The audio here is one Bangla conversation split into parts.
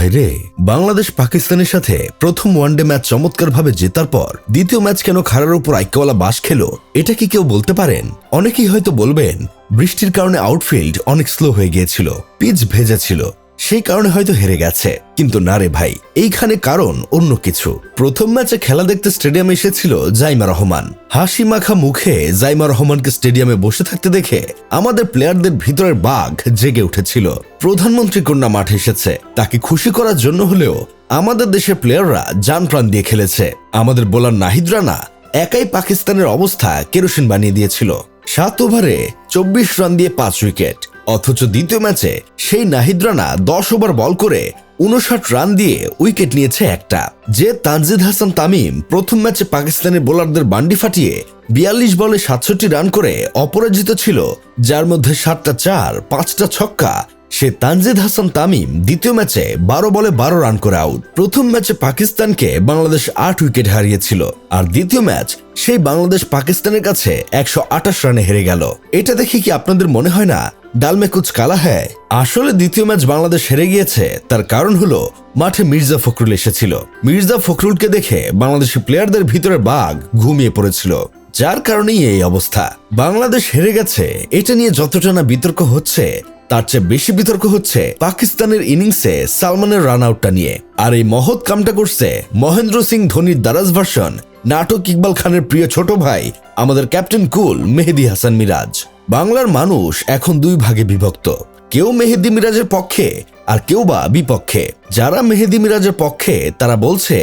ভাইরে, বাংলাদেশ পাকিস্তানের সাথে প্রথম ওয়ানডে ম্যাচ চমৎকারভাবে জেতার পর দ্বিতীয় ম্যাচ কেন খাড়ার উপর আইক্যওয়ালা বাস খেলো, এটা কি কেউ বলতে পারেন? অনেকেই হয়তো বলবেন বৃষ্টির কারণে আউটফিল্ড অনেক স্লো হয়ে গিয়েছিল, পিচ ভেজা ছিল, সেই কারণে হয়তো হেরে গেছে। কিন্তু না রে ভাই, এইখানে কারণ অন্য কিছু। প্রথম ম্যাচে খেলা দেখতে স্টেডিয়ামে এসেছিল জাইমা রহমান। হাসি মাখা মুখে জাইমা রহমানকে স্টেডিয়ামে বসে থাকতে দেখে আমাদের প্লেয়ারদের ভিতরের বাঘ জেগে উঠেছিল। প্রধানমন্ত্রী কন্যা মাঠে এসেছে, তাকে খুশি করার জন্য হলেও আমাদের দেশের প্লেয়াররা জান প্রাণ দিয়ে খেলেছে। আমাদের বোলার নাহিদ রানা একাই পাকিস্তানের অবস্থা কেরোসিন বানিয়ে দিয়েছিল। 7 ওভারে 24 রান দিয়ে 5 উইকেট। অথচ দ্বিতীয় ম্যাচে সেই নাহিদ রানা 10 ওভার বল করে 59 রান দিয়ে উইকেট নিয়েছে একটা। যে তানজিদ হাসান তামিম প্রথম ম্যাচে পাকিস্তানের বোলারদের বান্ডি ফাটিয়ে 42 বলে 67 রান করে অপরাজিত ছিল, যার মধ্যে 7টা 4, 5টা ছক্কা, সে তানজিদ হাসান তামিম দ্বিতীয় ম্যাচে 12 বলে 12 রান করে আউট। প্রথম ম্যাচে পাকিস্তানকে বাংলাদেশ 8 উইকেট হারিয়েছিল, আর দ্বিতীয় ম্যাচ সেই বাংলাদেশ পাকিস্তানের কাছে 128 রানে হেরে গেল। এটা দেখে কি আপনাদের মনে হয় না ডাল মে কুছ কালা হ্যায়? আসলে দ্বিতীয় ম্যাচ বাংলাদেশ হেরে গিয়েছে, তার কারণ হলো মাঠে মির্জা ফখরুল এসেছিল। মির্জা ফখরুলকে দেখে বাংলাদেশি প্লেয়ারদের ভিতরে বাঘ ঘুমিয়ে পড়েছিল, যার কারণেই এই অবস্থা। বাংলাদেশ হেরে গেছে এটা নিয়ে যতটা না বিতর্ক হচ্ছে, তার চেয়ে বেশি বিতর্ক হচ্ছে পাকিস্তানের ইনিংসে সালমানের রান আউটটা নিয়ে। আর এই মহৎ কামটা করছে মহেন্দ্র সিং ধোনির দারাজ ভার্সন, নাটক ইকবাল খানের প্রিয় ছোট ভাই, আমাদের ক্যাপ্টেন কুল মেহেদী হাসান মিরাজ। বাংলার মানুষ এখন 2 ভাগে বিভক্ত, কেউ মেহেদী মিরাজের পক্ষে আর কেউ বা বিপক্ষে। যারা মেহেদী মিরাজের পক্ষে তারা বলছে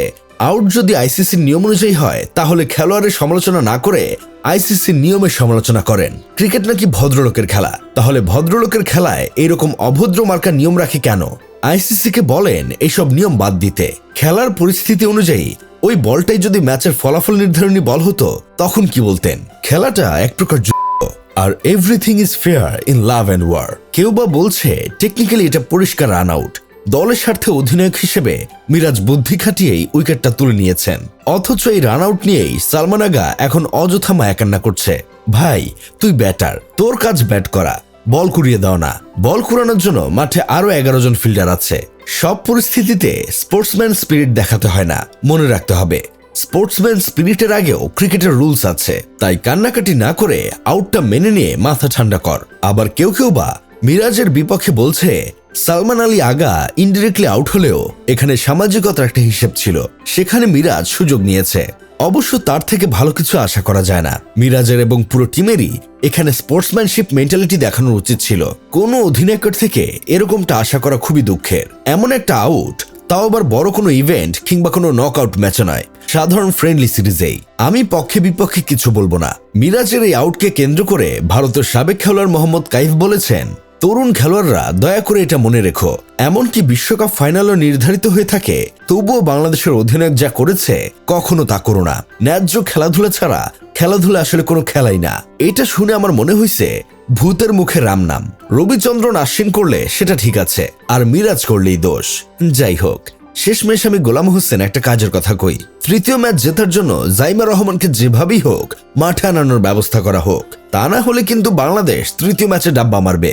আউট যদি আইসিসির নিয়ম অনুযায়ী হয় তাহলে খেলোয়াড়ের সমালোচনা না করে আইসিসির নিয়মের সমালোচনা করেন। ক্রিকেট নাকি ভদ্রলোকের খেলা, তাহলে ভদ্রলোকের খেলায় এরকম অভদ্র মার্কা নিয়ম রাখে কেন? আইসিসিকে বলেন এইসব নিয়ম বাদ দিতে। খেলার পরিস্থিতি অনুযায়ী ওই বলটাই যদি ম্যাচের ফলাফল নির্ধারণী বল হতো তখন কি বলতেন? খেলাটা এক প্রকার আর everything is fair in love and war. কেউ বা বলছে টেকনিক্যালি এটা পরিষ্কার রান আউট, দলের স্বার্থে অধিনায়ক হিসেবে মিরাজ বুদ্ধি খাটিয়েই উইকেটটা তুলে নিয়েছেন। অথচ এই রান আউট নিয়েই সালমান আগা এখন অযথা মায়াকান্না করছে। ভাই তুই ব্যাটার, তোর কাজ ব্যাট করা, বল কুড়িয়ে দাও না। বল কুড়ানোর জন্য মাঠে আরো 11 জন ফিল্ডার আছে। সব পরিস্থিতিতে স্পোর্টসম্যান স্পিরিট দেখাতে হয় না, মনে রাখতে হবে স্পোর্টসম্যান স্পিরিটের আগেও ক্রিকেটের রুলস আছে। তাই কান্নাকাটি না করে আউটটা মেনে নিয়ে মাথা ঠান্ডা কর। আবার কেউ কেউ বা মিরাজের বিপক্ষে বলছে সালমান আলী আগা ইনডিরেক্টলি আউট হলেও এখানে সামাজিকতার একটা হিসেব ছিল, সেখানে মিরাজ সুযোগ নিয়েছে। অবশ্য তার থেকে ভালো কিছু আশা করা যায় না। মিরাজের এবং পুরো টিমেরই এখানে স্পোর্টসম্যানশিপ মেন্টালিটি দেখানোর উচিত ছিল। কোনো অধিনায়কের থেকে এরকমটা আশা করা খুবই দুঃখের। এমন একটা আউট, তাও আবার বড় কোনো ইভেন্ট কিংবা কোনো নকআউট ম্যাচে নয়, সাধারণ ফ্রেন্ডলি সিরিজেই। আমি পক্ষে বিপক্ষে কিছু বলবো না। মিরাজের এই আউটকে কেন্দ্র করে ভারতের সাবেক খেলোয়াড় মোহাম্মদ কাইফ বলেছেন, তরুণ খেলোয়াড়রা দয়া করে এটা মনে রেখো, এমনকি বিশ্বকাপ ফাইনালও নির্ধারিত হয়ে থাকে তবুও বাংলাদেশের অধিনায়ক যা করেছে কখনো তা করো না। ন্যায্য খেলাধুলা ছাড়া খেলাধুলা আসলে কোনো খেলাই না। এটা শুনে আমার মনে হয়েছে ভূতের মুখে রাম নাম। রবিচন্দ্রন আশ্বিন করলে সেটা ঠিক আছে, আর মিরাজ করলেই দোষ। যাই হোক, শেষমেশ আমি গোলাম হোসেন একটা কাজের কথা কই, তৃতীয় ম্যাচ জেতার জন্য জাইমা রহমানকে যেভাবেই হোক মাঠে আনানোর ব্যবস্থা করা হোক, তা না হলে কিন্তু বাংলাদেশ তৃতীয় ম্যাচে ডাব্বা মারবে।